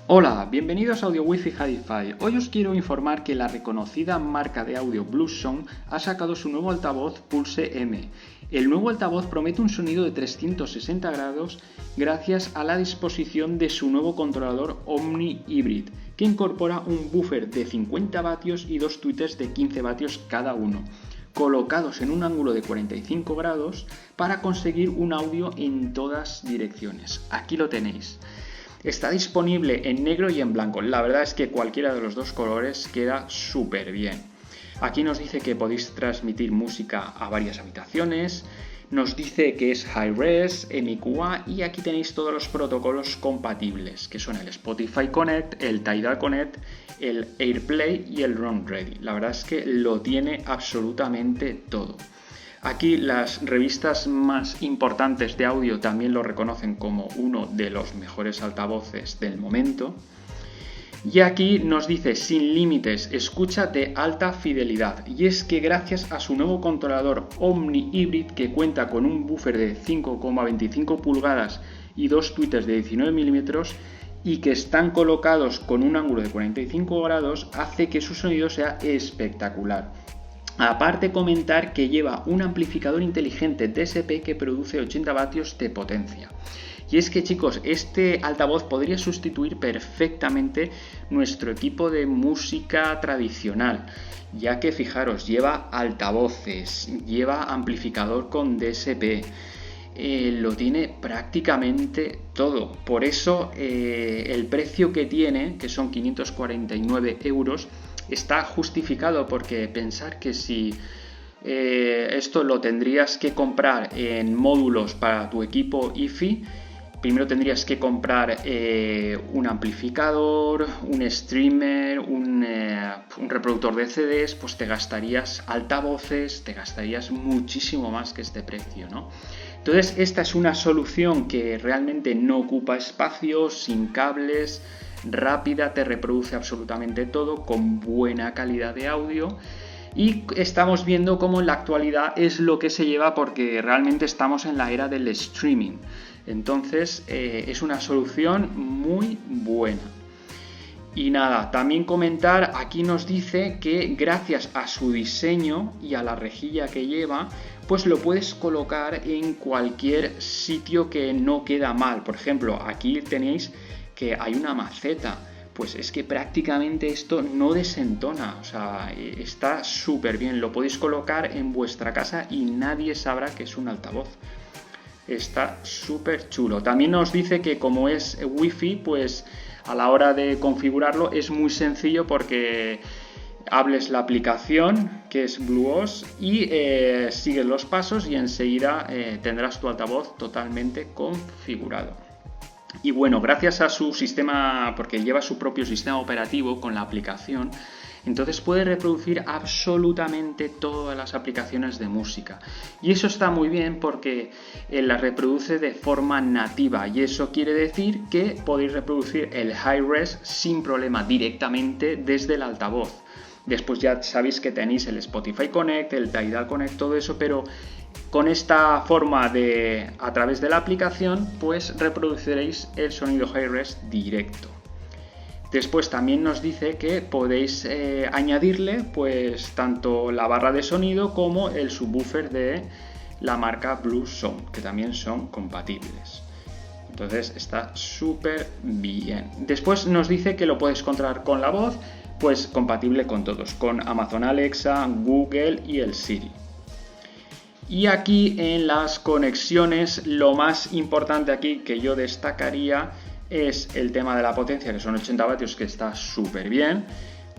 Hola, bienvenidos a Audio Wi-Fi Hi-Fi. Hoy os quiero informar que la reconocida marca de audio Bluesound ha sacado su nuevo altavoz Pulse M. El nuevo altavoz promete un sonido de 360 grados gracias a la disposición de su nuevo controlador Omni Hybrid, que incorpora un buffer de 50 vatios y dos tweeters de 15 vatios cada uno, colocados en un ángulo de 45 grados para conseguir un audio en todas direcciones. Aquí lo tenéis. Está disponible en negro y en blanco. La verdad es que cualquiera de los dos colores queda súper bien. Aquí nos dice que podéis transmitir música a varias habitaciones. Nos dice que es Hi-Res, MQA y aquí tenéis todos los protocolos compatibles, que son el Spotify Connect, el Tidal Connect, el AirPlay y el Roam Ready. La verdad es que lo tiene absolutamente todo. Aquí las revistas más importantes de audio también lo reconocen como uno de los mejores altavoces del momento. Y aquí nos dice sin límites, escucha de alta fidelidad. Y es que gracias a su nuevo controlador Omni Hybrid, que cuenta con un buffer de 5,25 pulgadas y dos tweeters de 19 milímetros y que están colocados con un ángulo de 45 grados, hace que su sonido sea espectacular. Aparte, comentar que lleva un amplificador inteligente DSP que produce 80 vatios de potencia. Y es que, chicos, este altavoz podría sustituir perfectamente nuestro equipo de música tradicional, ya que fijaros, lleva altavoces, lleva amplificador con DSP, lo tiene prácticamente todo. Por eso el precio que tiene, que son 549 euros, está justificado, porque pensar que si esto lo tendrías que comprar en módulos para tu equipo hi-fi, primero tendrías que comprar un amplificador, un streamer, un reproductor de CDs, pues te gastarías altavoces, te gastarías muchísimo más que este precio, ¿no? Entonces esta es una solución que realmente no ocupa espacio, sin cables, rápida, te reproduce absolutamente todo, con buena calidad de audio. Y estamos viendo cómo en la actualidad es lo que se lleva, porque realmente estamos en la era del streaming. Entonces es una solución muy buena. Y nada, también comentar, aquí nos dice que gracias a su diseño y a la rejilla que lleva, pues lo puedes colocar en cualquier sitio que no queda mal. Por ejemplo, aquí tenéis que hay una maceta, pues es que prácticamente esto no desentona, o sea, está súper bien, lo podéis colocar en vuestra casa y nadie sabrá que es un altavoz. Está súper chulo. También nos dice que como es Wi-Fi, pues a la hora de configurarlo es muy sencillo, porque hables la aplicación que es BlueOS y sigues los pasos y enseguida tendrás tu altavoz totalmente configurado. Y bueno, gracias a su sistema, porque lleva su propio sistema operativo con la aplicación, entonces puede reproducir absolutamente todas las aplicaciones de música. Y eso está muy bien porque las reproduce de forma nativa, y eso quiere decir que podéis reproducir el Hi-Res sin problema directamente desde el altavoz. Después ya sabéis que tenéis el Spotify Connect, el Tidal Connect, todo eso, pero con esta forma de, a través de la aplicación, pues reproduciréis el sonido Hi-Res directo. Después también nos dice que podéis añadirle pues tanto la barra de sonido como el subwoofer de la marca Bluesound, que también son compatibles. Entonces está súper bien. Después nos dice que lo puedes controlar con la voz, pues compatible con todos, con Amazon Alexa, Google y el Siri. Y aquí en las conexiones, lo más importante aquí que yo destacaría es el tema de la potencia, que son 80 vatios, que está súper bien.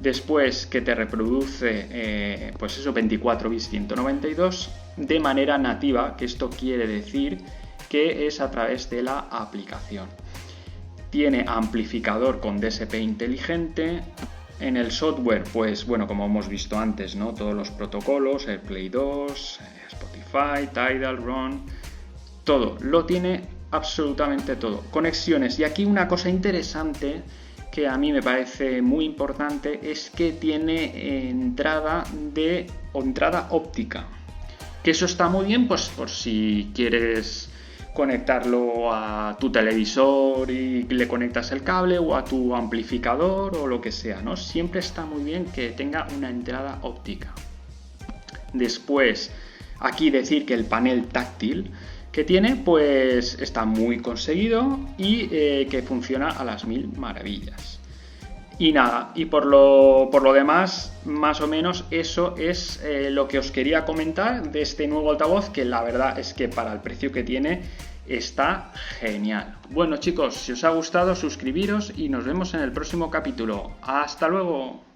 Después que te reproduce pues eso, 24 bits 192 de manera nativa, que esto quiere decir que es a través de la aplicación. Tiene amplificador con DSP inteligente. En el software, pues bueno, como hemos visto antes, ¿no? Todos los protocolos, AirPlay 2, Spotify, Tidal, Roam, todo, lo tiene absolutamente todo. Conexiones, y aquí una cosa interesante que a mí me parece muy importante es que tiene entrada óptica, que eso está muy bien, pues por si quieres conectarlo a tu televisor y le conectas el cable, o a tu amplificador o lo que sea, ¿no? Siempre está muy bien que tenga una entrada óptica. Después, aquí decir que el panel táctil que tiene, pues está muy conseguido y que funciona a las mil maravillas. Y nada, y por lo demás, más o menos eso es lo que os quería comentar de este nuevo altavoz, que la verdad es que para el precio que tiene está genial. Bueno chicos, si os ha gustado, suscribiros y nos vemos en el próximo capítulo. ¡Hasta luego!